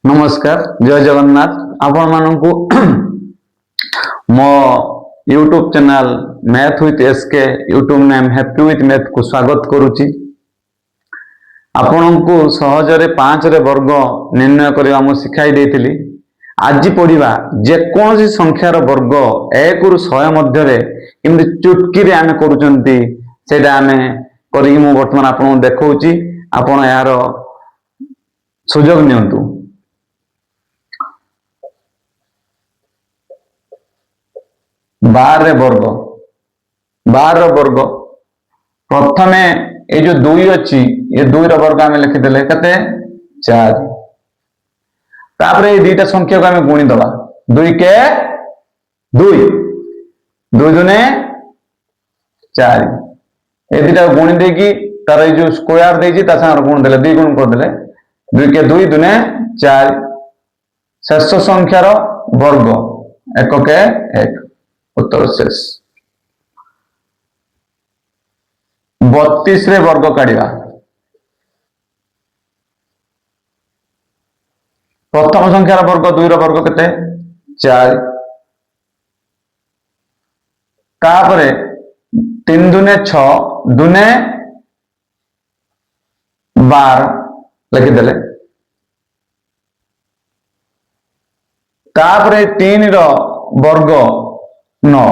नमस्कार जय जगन्नाथ आपण मानू मो YouTube channel math with SK YouTube name happy with math को स्वागत करुच्ची। आपण को सहजरे 5 रे वर्ग निर्णय करवा मु सिखाई देथिली। आज पढ़िबा जेकोसी संख्यार वर्ग 1 रु 100 मध्य केमती चुटकी रे आमे करूचंती सेटा आमे करी मु वर्तमान आपन देखौची। आपण यार सुजोग नियंतु। 12 वर्ग प्रथमे ये जो 2 अच्छी ये 2 वर्ग आम लिखिदे कते 4। तापर ये दुईटा संख्या को आम गुणी दबा 2 के 2 2 दुने 4 ये दुईटा गुणी देकी तार ये जो स्क्वायर देजी ता संग गुण देले 2 गुण कर देले 2 के 2 दुने 4 शेष संख्यार वर्ग 1 के 1 उत्तर शेष। 32 रे वर्ग काढ़ा प्रथम संख्यार वर्ग 2 रो वर्ग केते 4 तापरे 3 दुने 6 दुने 12 लिखिदेले तापरे 3 रो वर्ग 9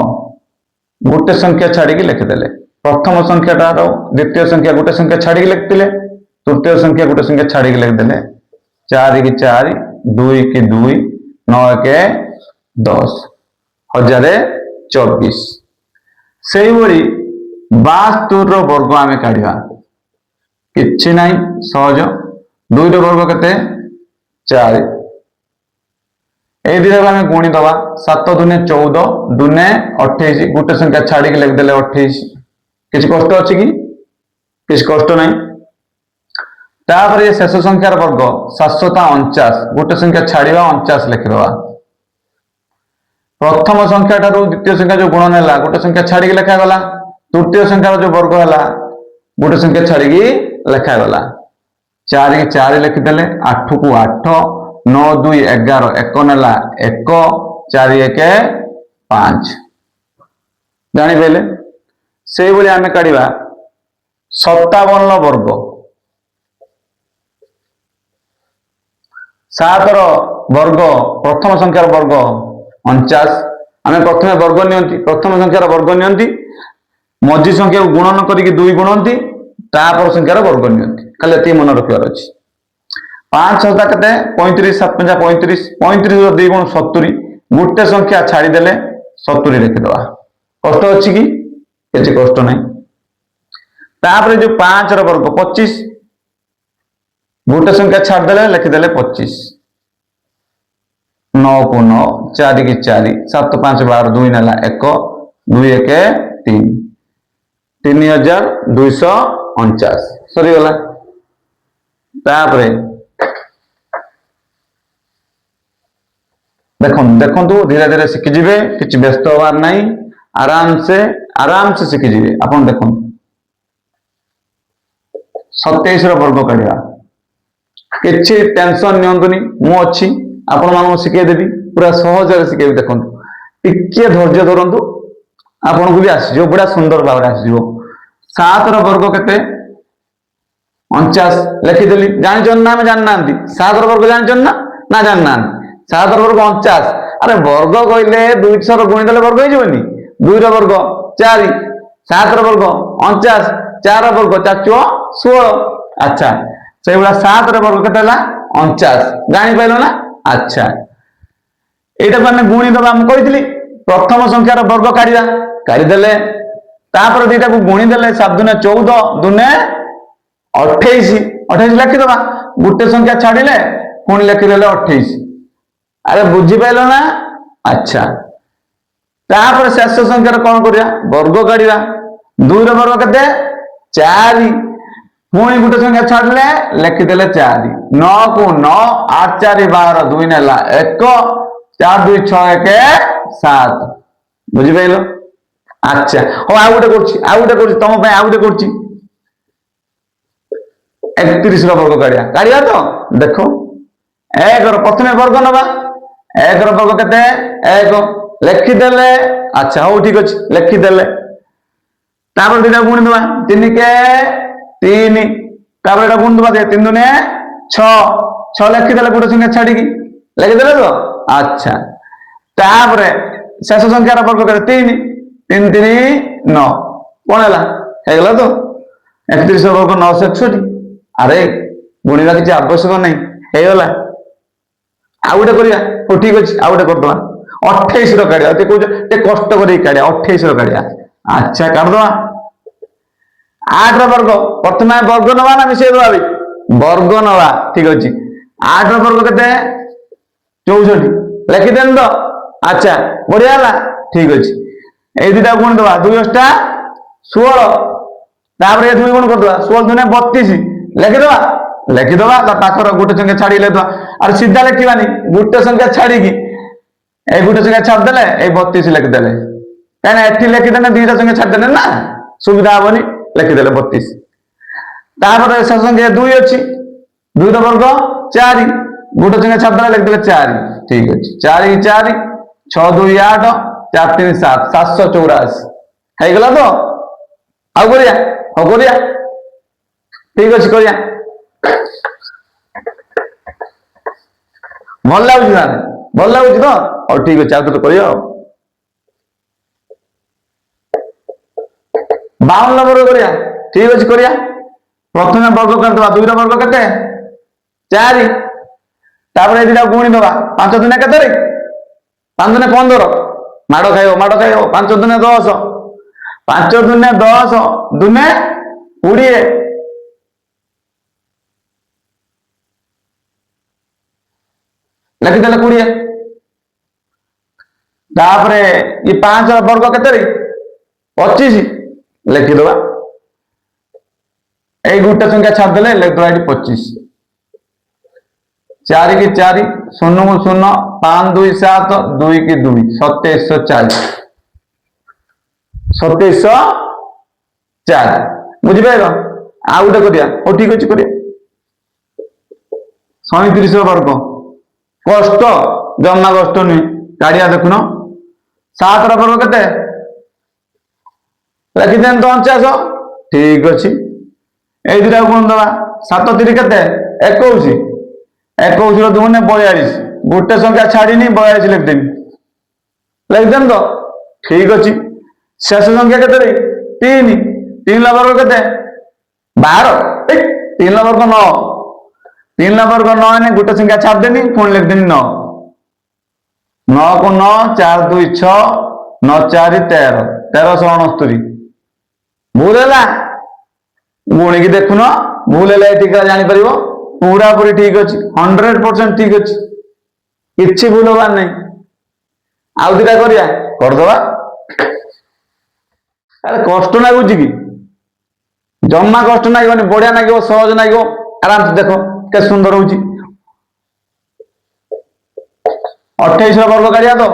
गोटे संख्या छाड़ी लिखिदेले प्रथम संख्या द्वितीय संख्या गोटे संख्या छाड़ी लिखिले तृतीय संख्या गोटे संख्या छाड़ी लिखिदेले 4 की 4 2 की 2 9 के 10 1024 से 72 वर्ग आम काढ़ा कि ना सहज 2 वर्ग के 4 ये दिशा आम गुणी दबा 7 दुने 14 दुने 28 गोटे संख्या छाड़ी लिखिदेले 28 किसी कष्ट अच्छी कि किसी कष्ट ना तापर ये शेष संख्यार वर्ग 749 गोटे संख्या छाड़ा 49 लिखिदबा प्रथम संख्या ठारू द्वितीय संख्या जो गुणन है गोटे संख्या छाड़ी लिखागला तृतीय संख्यार जो वर्ग है गोटे संख्या छाड़ी लिखागला 4 की 4 लिखिदेले 8 को 8 9 2 11 1 नेला 1 4 1 5 जानी पाइले से आम काढ़ा 57 वर्ग 7 वर्ग प्रथम संख्यार वर्ग 49 आम प्रथम वर्ग नियंती प्रथम संख्यार वर्ग नियंती मझी संख्या को गुणन करके 2 गुणती तापर संख्यार वर्ग नियंती खाली ये मन रखार अच्छी 5 7 के 35 7 35 35 2 गुण 70 गोटे संख्या छाड़ीदे 70 लिखिदबा कष्ट अच्छी कि किसी कष्ट नहीं तापर जो 5 वर्ग 25 गोटे संख्या छाड़दे लिखिदे 25 9 को 9 4 की 4 7 5 12 2 नेला 1 2 1 3 3249 सरीगला तापरे देखो धीरे धीरे शिखिजे कि व्यस्त हबार ना आराम से शिखिजे आप देखो 27 वर्ग काढ़ा किसी टेंशन नियंतुनी मु अच्छी आपण मानू शिखेदेवी पूरा सहज शिखेबी देखो टिके धैर्य धरतु आपन को भी आसीजो बड़ा सुंदर भाव आसीजो 7 वर्ग के 49 लिखिदेली जान ना जानना 7 वर्ग जान ना जानना 7 वर्ग 49 अरे वर्ग कहले 200 गुणिदेले वर्ग होइजोनी 2 वर्ग 4 7 वर्ग 49 4 वर्ग 4 16 अच्छा से 7 वर्ग के 49 जानी पाइल ना अच्छा एटा माने गुणी दबा हम कहितली प्रथम संख्यार वर्ग काढ़ीदेले तापर दुईटा को गुणी देले 7 दुने 14 दुने 28 लिखिदबा गोटे संख्या छाड़िले पुणी लिखिदेले 28 अरे बुझी पाइल ना अच्छा तापर शेष संख्यार कौन करिया वर्ग काढ़ा 2 वर्ग के 4 पुणी गोटे संख्या छाड़िले लिखिदेले 4 9 को 9 8 4 12 2 नेला 1 4 2 6 1 7 बुझी पाइल अच्छा हाँ आउ गोटे तुम आउ गोटे 31 वर्ग काढ़ा तो देख एक प्रथम वर्ग नवा एक वर्ग केते एक लिखिदेले अच्छा हो ठीक अच्छे लिखिदेले दुटा गुणी दबा 3 के 3 एटा गुणी दबा 3 दुने 6 लिखिदेले गोटे संख्या छाड़ी लिखिदेले तो अच्छा तापर शेष संख्यार वर्ग केते 3 3 3 9 कौन है तो 31 वर्ग 961 अरे गुणवा किसी आवश्यक नहीं होगला आउ गोटे करिया हो ठीक अच्छे आउ गोटे करदे 28 काढ़िया कहे कष्ट कर काढ़िया 28 काढ़िया अच्छा काढ़दे 8 वर्ग प्रथम वर्ग नवा ना मिसे दबा वर्ग नवा ठीक अच्छे 8 वर्ग के 64 लिखिदेन तो अच्छा बढ़िया है ठीक अच्छे ये दुटा गुण दबा 2 8 16 तापर ये 2 गुण करदे 16 दुने 32 लिखिदबा लिखिदबा पाखर गोटे संख्या छाड़ी लिखा और सीधा लिखानी गोटे संख्या छाड़ी गोटे संख्या छाड़देले 32 लिखिदेले कहीं लिखिदे दुईटा संख्या छाड़देले ना सुविधा हेनी लिखिदेले 32 तापर शेष संख्या 2 अच्छी 2 वर्ग 4 गोटे संख्या छाड़देले लिखिदेले 4 ठीक अच्छे 4 4 6 2 8 4 3 7 784 होगला तो आउ करिया ठीक अच्छे करिया भल लगुच तो और ठीक अच्छे आउ तो करियो 52 वर्ग करिया ठीक अच्छे करिया प्रथम वर्ग करदे 2 वर्ग केते 4 तापर ए दिटा गुणी दबा 5 दुने केते 5 दुने 15 माड़ खाइबो 5 दुने 10 5 दुने 10 दुने 20 लिखिदेले 20 तापर ये 5 वर्ग केते 25 लिखिदबा ये गोटे संख्या छाड़देले लिखिदबा ये 25 4 की 4 0 को 0 5 2 7 2 की 2 2740 2704 बुझिपार आउ गोटे करिया हो ठीक अच्छे करिया 37 वर्ग कष्ट जमा कष्ट नुहे काढ़िया देखुन 7 वर्ग केते लिखिदेन तो 49 ठीक अच्छे ये दुटा गुण दबा 7 3 केते 21 21 दुने 42 गोटे संख्या छाड़ी 42 लिखदेनी लिखदेन तो ठीक अच्छे शेष संख्या केते 3 3 वर्ग केते 12 3 वर्ग 9 3 वर्ग 9 ने गोटे संख्या छाड़देनी पुणी लिखदेनी 9 9 को 9 4 2 6 9 4 13 1369 भूल है गुणी की देखुन भूल है ठीक जापर पूरा पूरी ठीक अच्छे 100% ठीक अच्छे किसी भूल हबार नहीं आउ दुटा करिया करदबा अरे कष्ट लगुच कि जमा कष्ट लगनी बढ़िया लगे सहज लगे आराम से देखो के सुंदर हो 28 वर्ग काढ़िया तो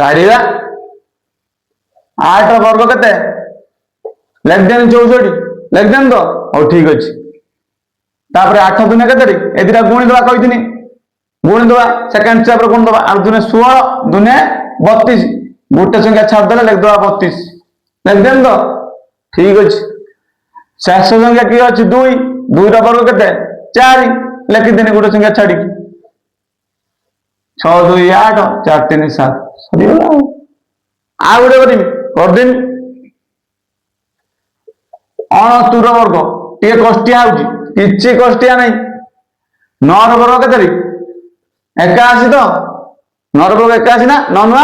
काढ़ा 8 वर्ग केते लिखदेन 64 लिखदेन तो और ठीक अच्छे तापर 8 दुने केते ए दुटा गुणी दबा कही गुणी दबा सेकेंड स्टेप गुणी दबा और दुने 16 दुने 32 गोटे संख्या छाड़देले लिखदबा 32 लिखदेन तो ठीक अच्छे शेष संख्या किए अच्छे 2 2 वर्ग केते 4 लिखिदेनी गोटे संख्या छाड़ी 6 2 8 4 3 7 सरीगला आ गोटे करदेन 69 वर्ग टे कष्टिया होची कष्टिया नहीं 9 वर्ग केते 81 तो 9 वर्ग 81 ना 9 नुआ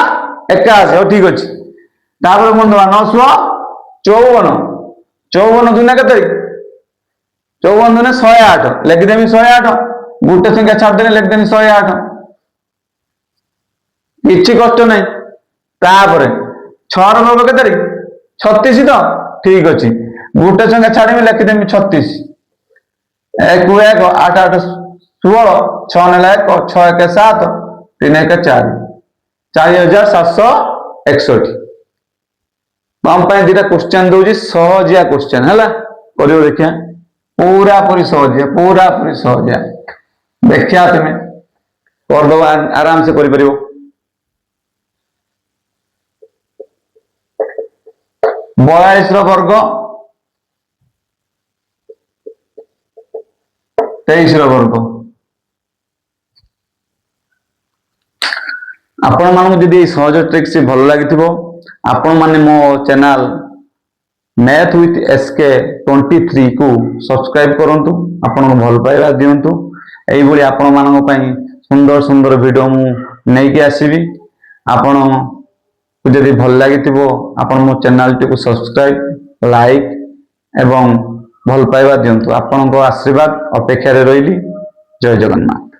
81 हो ठीक अच्छे तापर कौन दबा 954 54 दुने केते 54 दुने 108 लिखिदेमी 108 गोटे संख्या छाड़देने लिखदेनी 108 किसी कष्ट नहीं तापर 6 वर्ग केते 36 तो ठीक अच्छे गोटे संख्या छाड़ी लिखिदेमी 36 1 1 8 8 16 6 ने 1 6 1 7 3 1 4 4761 तुम दुटा क्वेश्चन दूसरी सहजिया क्वेश्चन है कर देखिया पूरा पूरी सहजिया देखिया तुम्हें करदबा आराम से करि परिबो 42 ର ବର୍ଗ 23 ର ବର୍ଗ आपण मानक जदि सहज ट्रिक्स भल लगी आपण माने मो चैनल मैथ विथ एसके 23 को सब्सक्राइब करंतु आपण भल पाइबा दियंतु एई भली आपण मानक पई सुंदर सुंदर वीडियो मु नै के आसीबी आपण जदि भल लगी आपण मो चैनल टी को सब्सक्राइब लाइक एवं भल पाइबा दियंतु आपण को आशीर्वाद अपेक्षा रे रहिली जय जगन्नाथ।